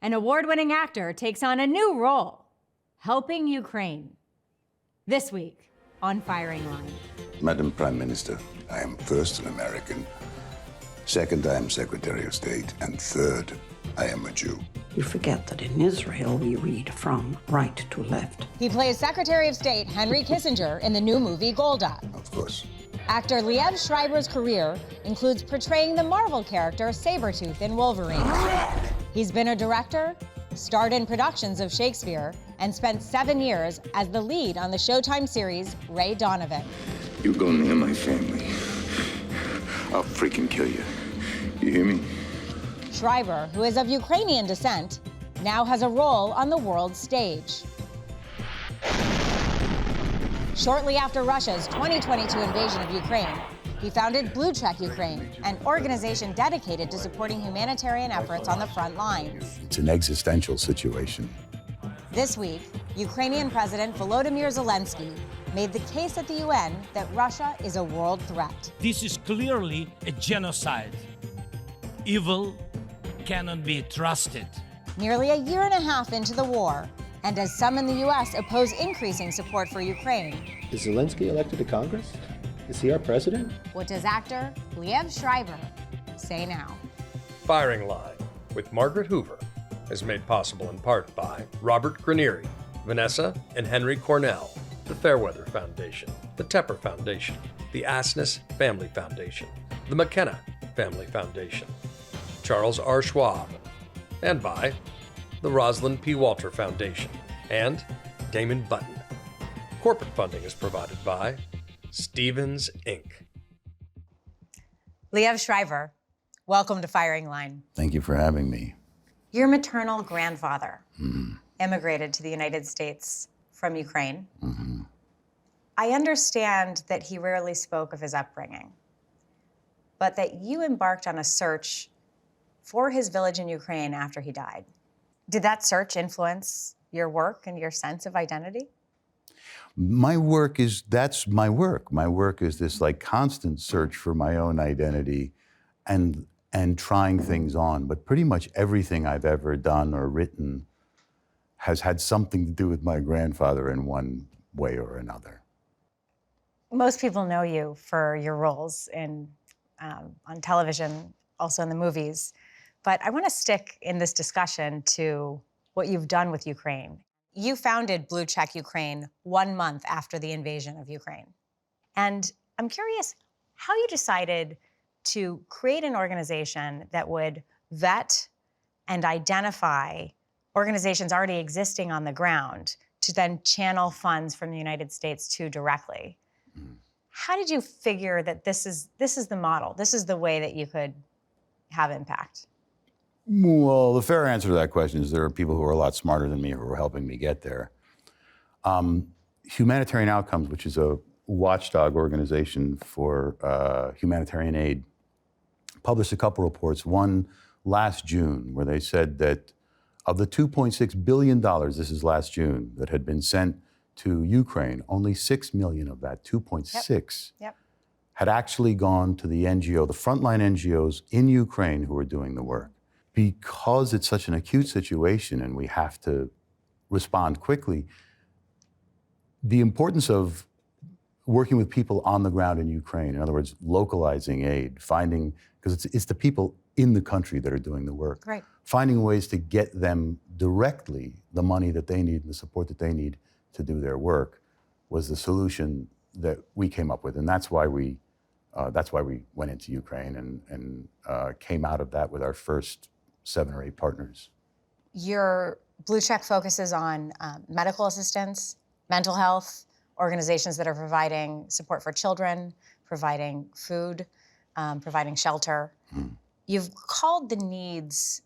an award-winning actor takes on a new role, helping Ukraine. This week on Firing Line. Madam Prime Minister, I am first an American, second I am Secretary of State, and third I am a Jew. You forget that in Israel we read from right to left. He plays Secretary of State Henry Kissinger in the new movie Golda. Of course. Actor Liev Schreiber's career includes portraying the Marvel character Sabretooth in Wolverine. He's been a director, starred in productions of Shakespeare, and spent 7 years as the lead on the Showtime series Ray Donovan. You go near my family, I'll freaking kill you. You hear me? Schreiber, who is of Ukrainian descent, now has a role on the world stage. Shortly after Russia's 2022 invasion of Ukraine, he founded Blue Check Ukraine, an organization dedicated to supporting humanitarian efforts on the front lines. It's an existential situation. This week, Ukrainian President Volodymyr Zelensky made the case at the UN that Russia is a world threat. This is clearly a genocide. Evil cannot be trusted. Nearly a year and a half into the war, and as some in the U.S. oppose increasing support for Ukraine. Is Zelensky elected to Congress? Is he our president? What does actor Liev Schreiber say now? Firing Line with Margaret Hoover is made possible in part by Robert Granieri, Vanessa and Henry Cornell, the Fairweather Foundation, the Tepper Foundation, the Asness Family Foundation, the McKenna Family Foundation, Charles R. Schwab, and by the Rosalind P. Walter Foundation and Damon Button. Corporate funding is provided by Stevens, Inc. Liev Schreiber, welcome to Firing Line. Thank you for having me. Your maternal grandfather immigrated to the United States from Ukraine. I understand that he rarely spoke of his upbringing, but that you embarked on a search for his village in Ukraine after he died. Did that search influence your work and your sense of identity? That's my work. My work is this like constant search for my own identity and trying things on. But pretty much everything I've ever done or written has had something to do with my grandfather in one way or another. Most people know you for your roles on television, also in the movies. But I want to stick in this discussion to what you've done with Ukraine. You founded Blue Check Ukraine 1 month after the invasion of Ukraine. And I'm curious how you decided to create an organization that would vet and identify organizations already existing on the ground to then channel funds from the United States to directly. How did you figure that this is the model, this is the way that you could have impact? Well, the fair answer to that question is there are people who are a lot smarter than me who are helping me get there. Humanitarian Outcomes, which is a watchdog organization for humanitarian aid, published a couple reports, one last June, where they said that of the $2.6 billion, this is last June, that had been sent to Ukraine, only 6 million of that, 2.6, had actually gone to the NGO, the frontline NGOs in Ukraine who are doing the work. Because it's such an acute situation and we have to respond quickly, the importance of working with people on the ground in Ukraine, in other words, localizing aid, finding, because it's the people in the country that are doing the work, right. Finding ways to get them directly the money that they need and the support that they need to do their work was the solution that we came up with. And that's why we went into Ukraine and came out of that with our first 7 or 8 partners. Your Blue Check focuses on medical assistance, mental health, organizations that are providing support for children, providing food, providing shelter. You've called the needs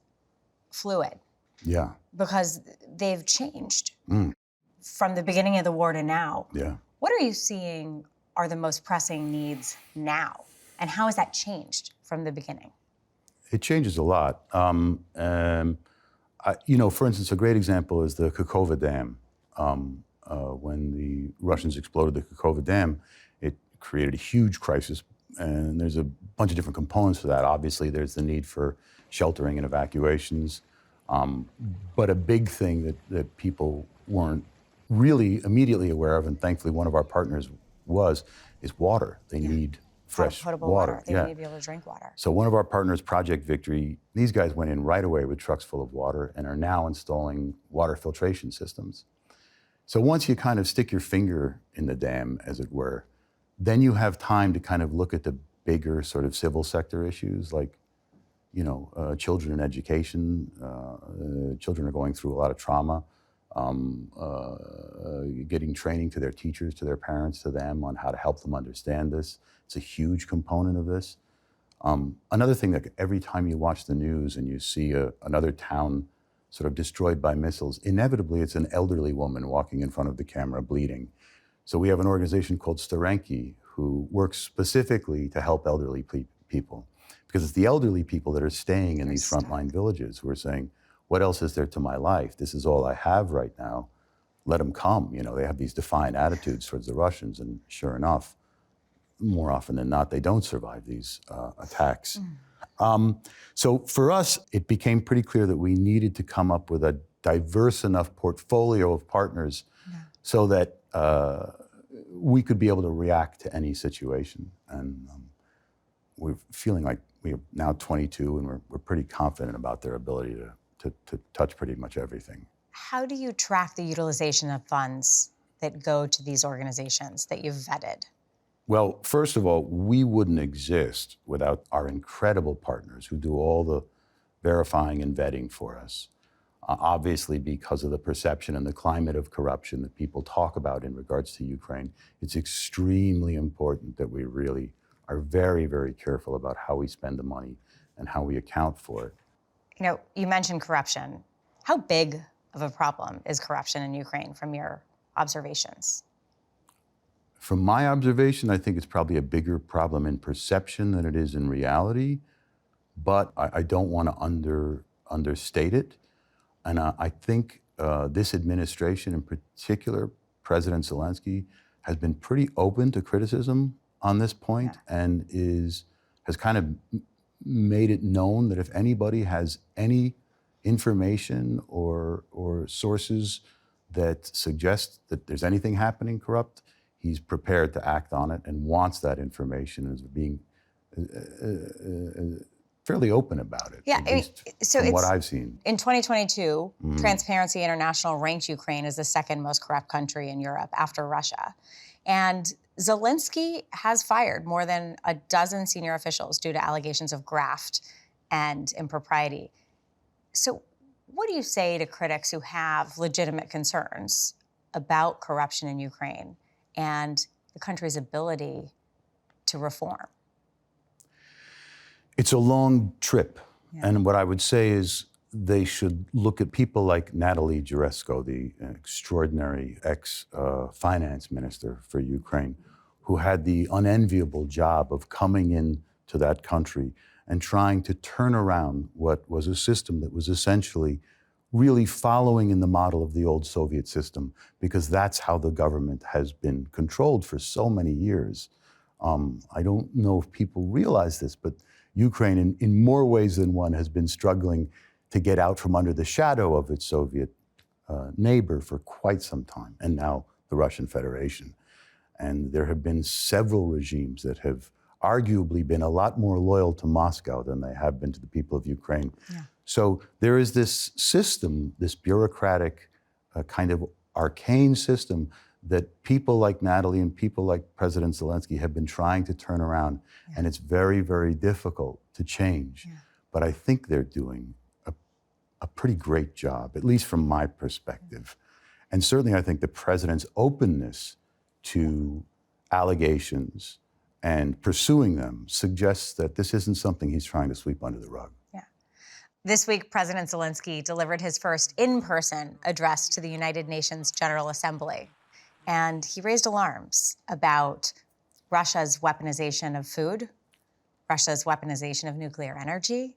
fluid. Yeah. Because they've changed from the beginning of the war to now. Yeah. What are you seeing are the most pressing needs now? And how has that changed from the beginning? It changes a lot. For instance, a great example is the Kakhovka Dam. When the Russians exploded the Kakhovka Dam, it created a huge crisis. And there's a bunch of different components to that. Obviously, there's the need for sheltering and evacuations. But a big thing that people weren't really immediately aware of, and thankfully one of our partners is water. They need fresh Potable water. They need to be able to drink water. So one of our partners, Project Victory, these guys went in right away with trucks full of water and are now installing water filtration systems. So once you kind of stick your finger in the dam, as it were, then you have time to kind of look at the bigger sort of civil sector issues like, children in education. Children are going through a lot of trauma, getting training to their teachers, to their parents, to them on how to help them understand this. It's a huge component of this. Another thing that every time you watch the news and you see another town sort of destroyed by missiles, inevitably it's an elderly woman walking in front of the camera bleeding. So we have an organization called Sterenki who works specifically to help elderly people, because it's the elderly people that are staying in these frontline villages who are saying, what else is there to my life? This is all I have right now. Let them come. They have these defiant attitudes towards the Russians, and sure enough, more often than not, they don't survive these attacks. So for us, it became pretty clear that we needed to come up with a diverse enough portfolio of partners so that we could be able to react to any situation. And we're feeling like we're now 22 and we're pretty confident about their ability to touch pretty much everything. How do you track the utilization of funds that go to these organizations that you've vetted? Well, first of all, we wouldn't exist without our incredible partners who do all the verifying and vetting for us. Obviously, because of the perception and the climate of corruption that people talk about in regards to Ukraine, it's extremely important that we really are very, very careful about how we spend the money and how we account for it. You mentioned corruption. How big of a problem is corruption in Ukraine from your observations? From my observation, I think it's probably a bigger problem in perception than it is in reality, but I don't want to understate it. And I think this administration, in particular, President Zelensky, has been pretty open to criticism on this point and has kind of made it known that if anybody has any information or sources that suggest that there's anything happening corrupt, he's prepared to act on it and wants that information, as being fairly open about it. Yeah, so from what I've seen. In 2022, Transparency International ranked Ukraine as the second most corrupt country in Europe after Russia. And Zelensky has fired more than a dozen senior officials due to allegations of graft and impropriety. So what do you say to critics who have legitimate concerns about corruption in Ukraine and the country's ability to reform? It's a long trip. And what I would say is they should look at people like Natalie Jaresko, the extraordinary ex-finance minister for Ukraine, who had the unenviable job of coming into that country and trying to turn around what was a system that was essentially really following in the model of the old Soviet system, because that's how the government has been controlled for so many years. I don't know if people realize this, but Ukraine, in more ways than one, has been struggling to get out from under the shadow of its Soviet neighbor for quite some time, and now the Russian Federation. And there have been several regimes that have arguably been a lot more loyal to Moscow than they have been to the people of Ukraine. So there is this system, this bureaucratic kind of arcane system that people like Natalie and people like President Zelensky have been trying to turn around. And it's very, very difficult to change. But I think they're doing a pretty great job, at least from my perspective. And certainly I think the president's openness to allegations and pursuing them suggests that this isn't something he's trying to sweep under the rug. This week, President Zelensky delivered his first in-person address to the United Nations General Assembly. And he raised alarms about Russia's weaponization of food, Russia's weaponization of nuclear energy,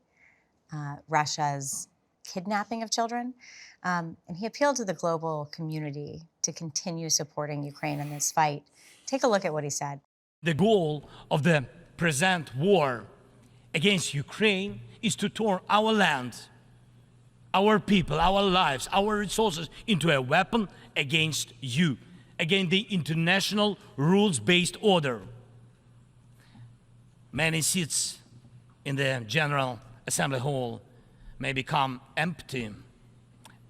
Russia's kidnapping of children. And he appealed to the global community to continue supporting Ukraine in this fight. Take a look at what he said. The goal of the present war against Ukraine is to turn our land our people, our lives, our resources into a weapon against you, against the international rules-based order. Many seats in the General Assembly Hall may become empty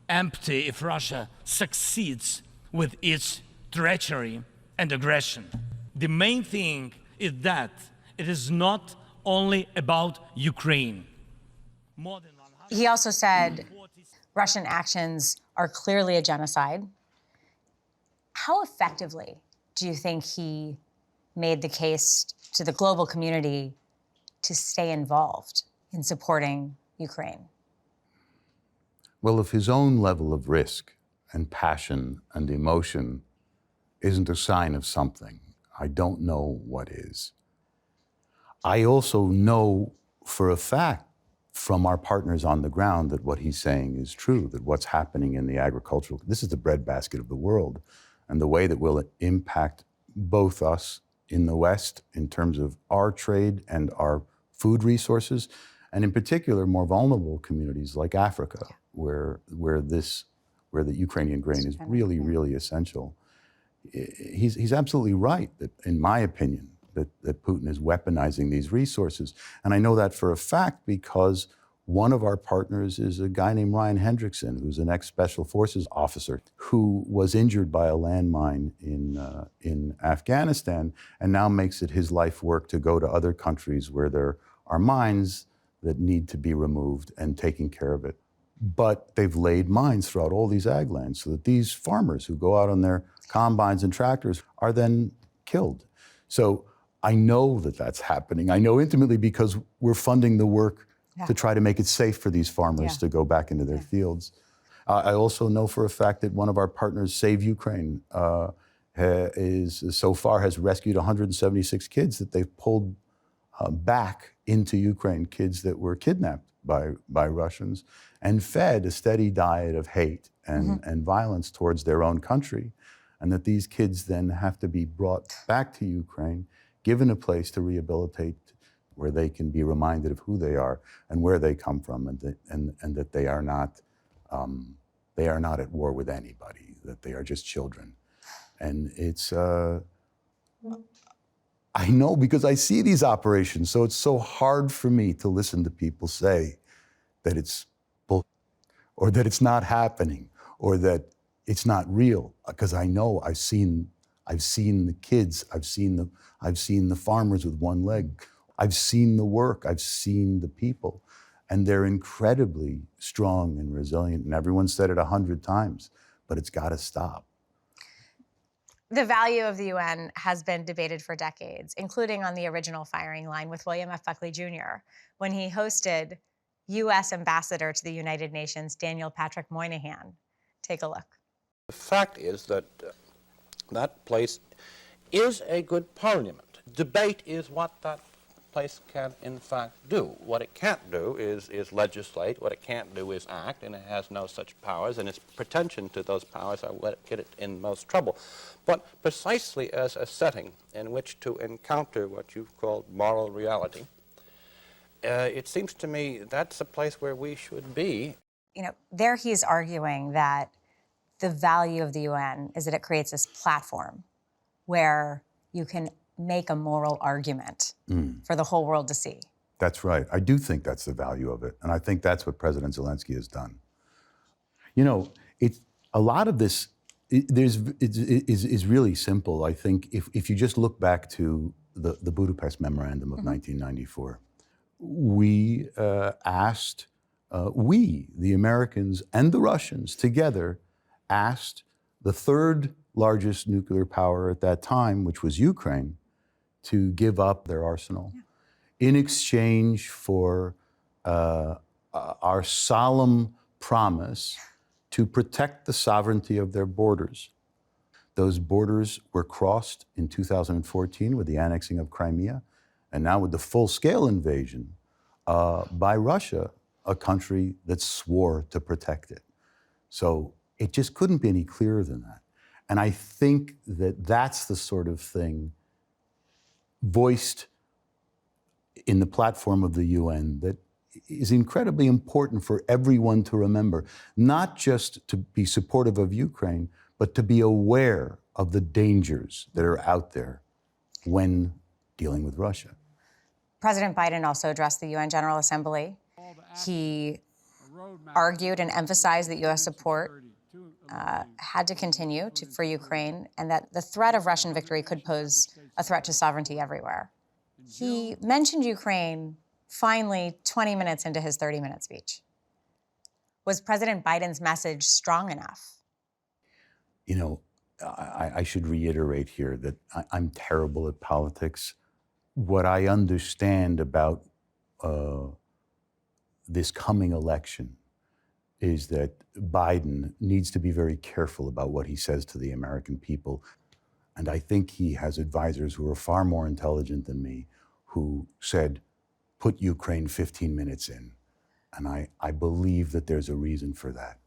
if Russia succeeds with its treachery and aggression. The main thing is that it is not only about Ukraine. More than 100 He also said Russian actions are clearly a genocide. How effectively do you think he made the case to the global community to stay involved in supporting Ukraine? Well, if his own level of risk and passion and emotion isn't a sign of something, I don't know what is. I also know for a fact from our partners on the ground that what he's saying is true, that what's happening in the agricultural, this is the breadbasket of the world, and the way that will impact both us in the West in terms of our trade and our food resources, and in particular, more vulnerable communities like Africa, where the Ukrainian grain is really, really essential. He's absolutely right that, in my opinion, that Putin is weaponizing these resources. And I know that for a fact because one of our partners is a guy named Ryan Hendrickson, who's an ex-Special Forces officer who was injured by a landmine in Afghanistan and now makes it his life work to go to other countries where there are mines that need to be removed and taking care of it. But they've laid mines throughout all these ag lands so that these farmers who go out on their combines and tractors are then killed. So I know that that's happening. I know intimately because we're funding the work to try to make it safe for these farmers to go back into their fields. I also know for a fact that one of our partners, Save Ukraine, so far has rescued 176 kids that they've pulled back into Ukraine, kids that were kidnapped by Russians, and fed a steady diet of hate and violence towards their own country, and that these kids then have to be brought back to Ukraine, given a place to rehabilitate, where they can be reminded of who they are and where they come from, and that they are not at war with anybody, that they are just children. And it's I know because I see these operations, so it's so hard for me to listen to people say that it's bull, or that it's not happening, or that it's not real, because I know I've seen the kids, I've seen the farmers with one leg, I've seen the work, I've seen the people, and they're incredibly strong and resilient. And everyone's said it 100 times, but it's got to stop. The value of the UN has been debated for decades, including on the original firing line with William F. Buckley Jr., when he hosted U.S. Ambassador to the United Nations, Daniel Patrick Moynihan. Take a look. The fact is that that place is a good parliament. Debate is what that place can, in fact, do. What it can't do is legislate. What it can't do is act, and it has no such powers, and its pretension to those powers are what get it in most trouble. But precisely as a setting in which to encounter what you've called moral reality, it seems to me that's a place where we should be. You know, there he's arguing that the value of the UN is that it creates this platform where you can make a moral argument for the whole world to see. That's right. I do think that's the value of it. And I think that's what President Zelensky has done. You know, a lot of this is really simple. I think if you just look back to the Budapest Memorandum of 1994, we asked, the Americans and the Russians together asked the third largest nuclear power at that time, which was Ukraine, to give up their arsenal in exchange for our solemn promise to protect the sovereignty of their borders. Those borders were crossed in 2014 with the annexing of Crimea, and now with the full-scale invasion by Russia, a country that swore to protect it. So it just couldn't be any clearer than that. And I think that that's the sort of thing voiced in the platform of the UN that is incredibly important for everyone to remember, not just to be supportive of Ukraine, but to be aware of the dangers that are out there when dealing with Russia. President Biden also addressed the UN General Assembly. He argued and emphasized that U.S. support had to continue for Ukraine and that the threat of Russian victory could pose a threat to sovereignty everywhere. He mentioned Ukraine finally 20 minutes into his 30-minute speech. Was President Biden's message strong enough? You know, I should reiterate here that I'm terrible at politics. What I understand about this coming election is that Biden needs to be very careful about what he says to the American people. And I think he has advisors who are far more intelligent than me who said, put Ukraine 15 minutes in. And I believe that there's a reason for that.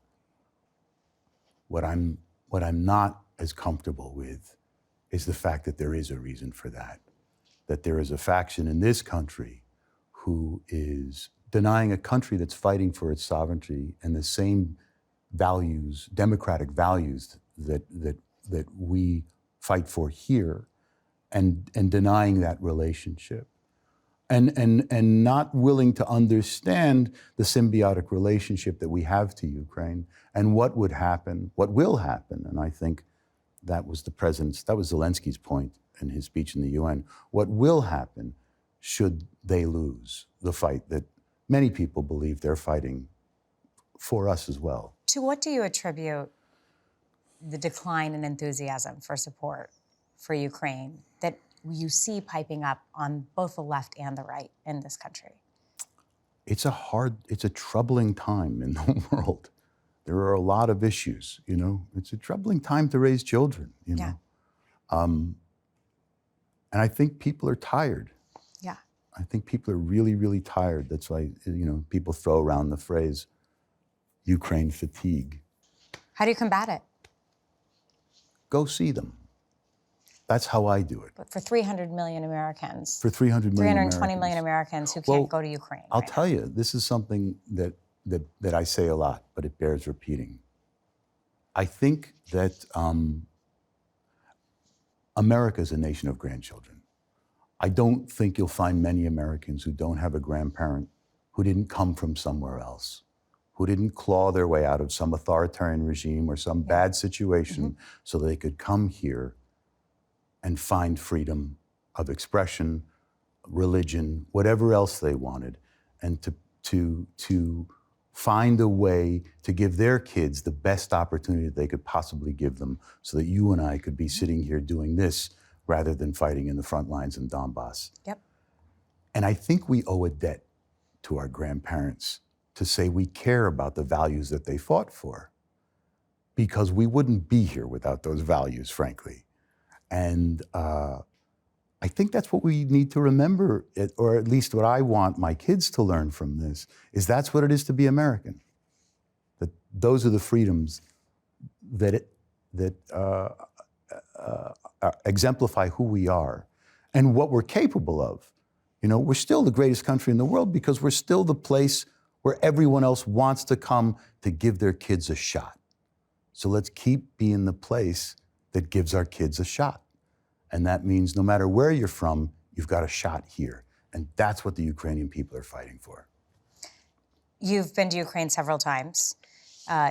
What I'm not as comfortable with is the fact that there is a reason for that. That there is a faction in this country who is denying a country that's fighting for its sovereignty and the same values, democratic values that we fight for here, and denying that relationship. And not willing to understand the symbiotic relationship that we have to Ukraine and what would happen, what will happen. And I think that was Zelensky's point in his speech in the UN. What will happen should they lose the fight that many people believe they're fighting for us as well. To what do you attribute the decline in enthusiasm for support for Ukraine that you see piping up on both the left and the right in this country? It's a troubling time in the world. There are a lot of issues, you know. It's a troubling time to raise children, you know. And I think people are tired. Yeah. I think people are really, really tired. That's why, you know, people throw around the phrase Ukraine fatigue. How do you combat it? Go see them. That's how I do it. But for 300 million Americans, For 300 million 320 million Americans who can't go to Ukraine. I'll right tell you, this is something that I say a lot, but it bears repeating. I think that America is a nation of grandchildren. I don't think you'll find many Americans who don't have a grandparent who didn't come from somewhere else, who didn't claw their way out of some authoritarian regime or some bad situation so they could come here and find freedom of expression, religion, whatever else they wanted, and to find a way to give their kids the best opportunity that they could possibly give them so that you and I could be sitting here doing this rather than fighting in the front lines in Donbass. Yep. And I think we owe a debt to our grandparents to say we care about the values that they fought for, because we wouldn't be here without those values, frankly. And I think that's what we need to remember, or at least what I want my kids to learn from this, is that's what it is to be American. That those are the freedoms that exemplify who we are and what we're capable of. You know, we're still the greatest country in the world because we're still the place where everyone else wants to come to give their kids a shot. So let's keep being the place that gives our kids a shot. And that means no matter where you're from, you've got a shot here. And that's what the Ukrainian people are fighting for. You've been to Ukraine several times.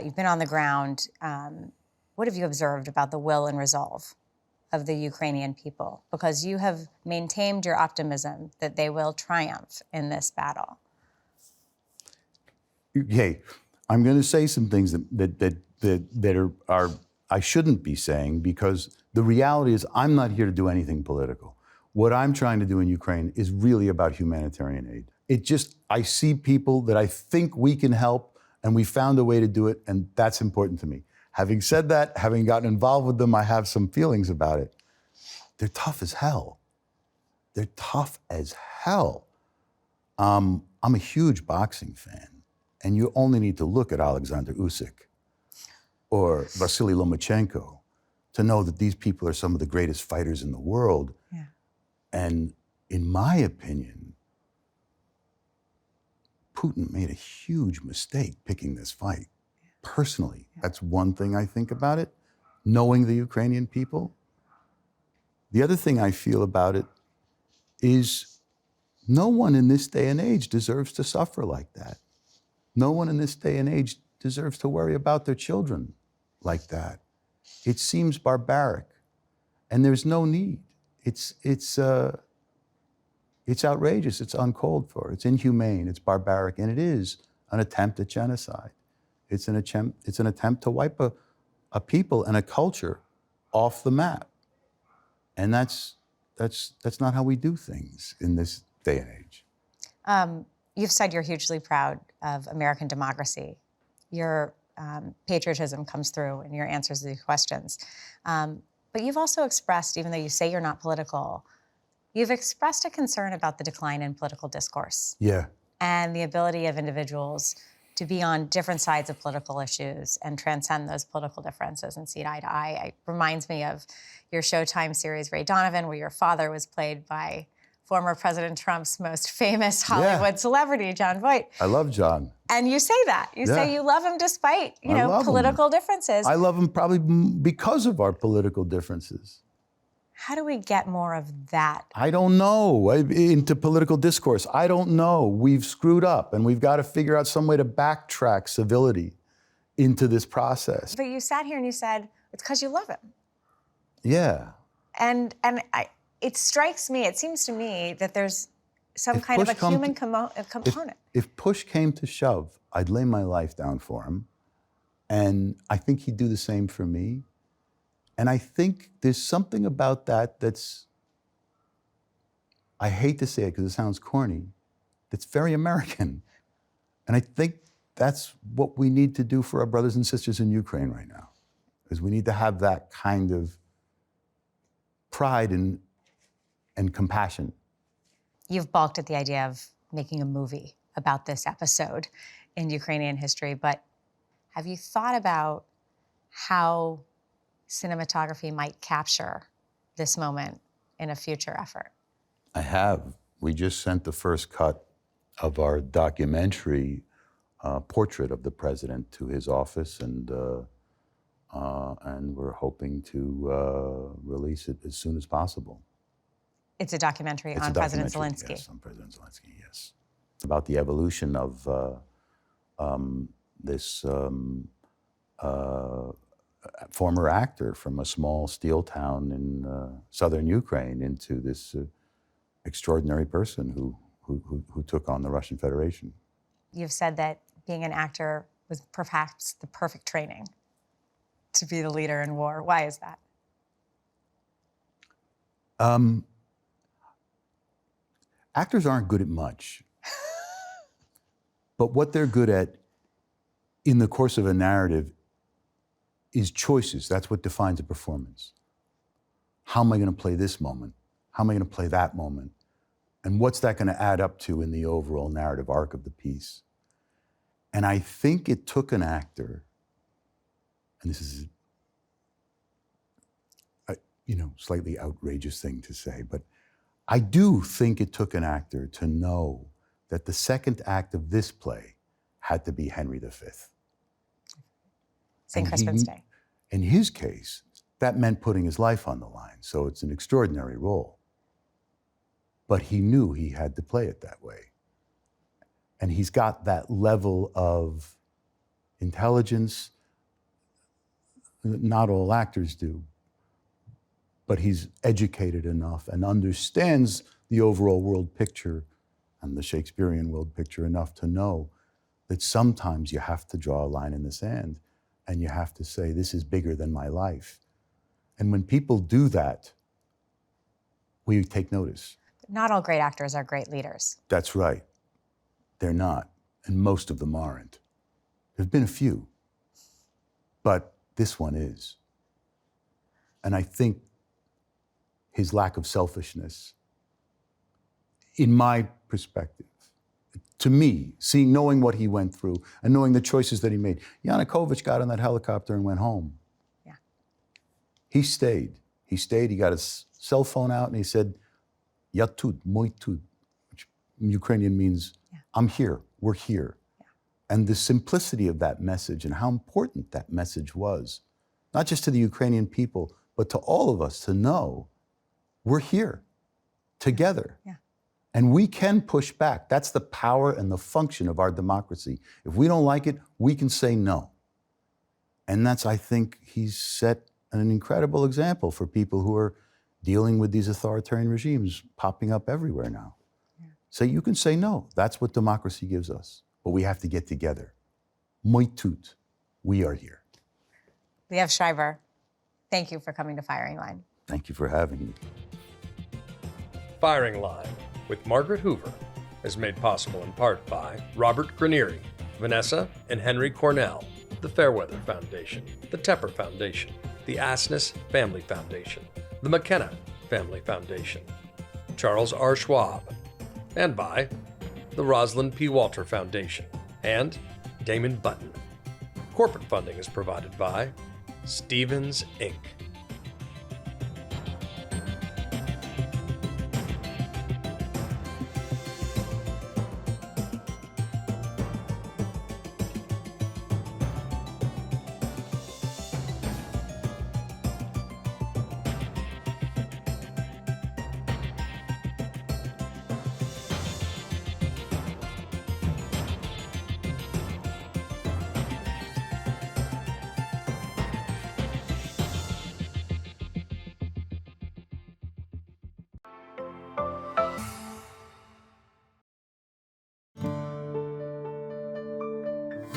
You've been on the ground. What have you observed about the will and resolve of the Ukrainian people? Because you have maintained your optimism that they will triumph in this battle. Hey, I'm going to say some things that are I shouldn't be saying, because the reality is I'm not here to do anything political. What I'm trying to do in Ukraine is really about humanitarian aid. I see people that I think we can help, and we found a way to do it, and that's important to me. Having said that, having gotten involved with them, I have some feelings about it. They're tough as hell. They're tough as hell. I'm a huge boxing fan, and you only need to look at Alexander Usyk or Vasily Lomachenko to know that these people are some of the greatest fighters in the world. Yeah. And in my opinion, Putin made a huge mistake picking this fight. Personally, that's one thing I think about it, knowing the Ukrainian people. The other thing I feel about it is no one in this day and age deserves to suffer like that. No one in this day and age deserves to worry about their children like that. It seems barbaric, and there's no need. It's outrageous, it's uncalled for, it's inhumane, it's barbaric, and it is an attempt at genocide. It's an attempt to wipe a people and a culture off the map. And that's not how we do things in this day and age. You've said you're hugely proud of American democracy. Your patriotism comes through in your answers to these questions. But you've also expressed, even though you say you're not political, you've expressed a concern about the decline in political discourse. Yeah. And the ability of individuals to be on different sides of political issues and transcend those political differences and see eye to eye. It reminds me of your Showtime series, Ray Donovan, where your father was played by former President Trump's most famous Hollywood celebrity, John Voight. I love John. And you say that. You say you love him despite, I love him. political differences. I love him probably because of our political differences. How do we get more of that? I don't know. Into political discourse, I don't know. We've screwed up, and we've got to figure out some way to backtrack civility into this process. But you sat here and you said, it's because you love him. Yeah. And it strikes me, it seems to me that there's some kind of a human component. If push came to shove, I'd lay my life down for him. And I think he'd do the same for me. And I think there's something about that that's, I hate to say it because it sounds corny, that's very American. And I think that's what we need to do for our brothers and sisters in Ukraine right now, is we need to have that kind of pride and compassion. You've balked at the idea of making a movie about this episode in Ukrainian history, but have you thought about how cinematography might capture this moment in a future effort? I have. We just sent the first cut of our documentary portrait of the president to his office, and we're hoping to release it as soon as possible. It's a documentary It's on a President documentary, Zelensky. Yes, on President Zelensky, yes. It's about the evolution of this former actor from a small steel town in southern Ukraine into this extraordinary person who took on the Russian Federation. You've said that being an actor was perhaps the perfect training to be the leader in war. Why is that? Actors aren't good at much. But what they're good at in the course of a narrative is choices. That's what defines a performance. How am I going to play this moment? How am I going to play that moment? And what's that going to add up to in the overall narrative arc of the piece? And I think it took an actor, and this is a slightly outrageous thing to say, but I do think it took an actor to know that the second act of this play had to be Henry V. St. Crispin's Day. In his case, that meant putting his life on the line, so it's an extraordinary role. But he knew he had to play it that way. And he's got that level of intelligence. Not all actors do, but he's educated enough and understands the overall world picture and the Shakespearean world picture enough to know that sometimes you have to draw a line in the sand and you have to say, this is bigger than my life. And when people do that, we take notice. Not all great actors are great leaders. That's right. They're not, and most of them aren't. There've been a few, but this one is. And I think his lack of selfishness, in my perspective, to me, knowing what he went through and knowing the choices that he made. Yanukovych got on that helicopter and went home. Yeah. He stayed. He got his cell phone out and he said, "Я тут, мой тут," which in Ukrainian means, I'm here, we're here. And the simplicity of that message and how important that message was, not just to the Ukrainian people, but to all of us to know we're here together. Yeah. And we can push back. That's the power and the function of our democracy. If we don't like it, we can say no. And that's, I think, he's set an incredible example for people who are dealing with these authoritarian regimes popping up everywhere now. Yeah. So you can say no. That's what democracy gives us. But we have to get together. Moitut. We are here. Liev Schreiber, thank you for coming to Firing Line. Thank you for having me. Firing Line with Margaret Hoover is made possible in part by Robert Granieri, Vanessa and Henry Cornell, the Fairweather Foundation, the Tepper Foundation, the Asness Family Foundation, the McKenna Family Foundation, Charles R. Schwab, and by the Rosalind P. Walter Foundation and Damon Button. Corporate funding is provided by Stevens, Inc.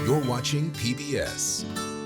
You're watching PBS.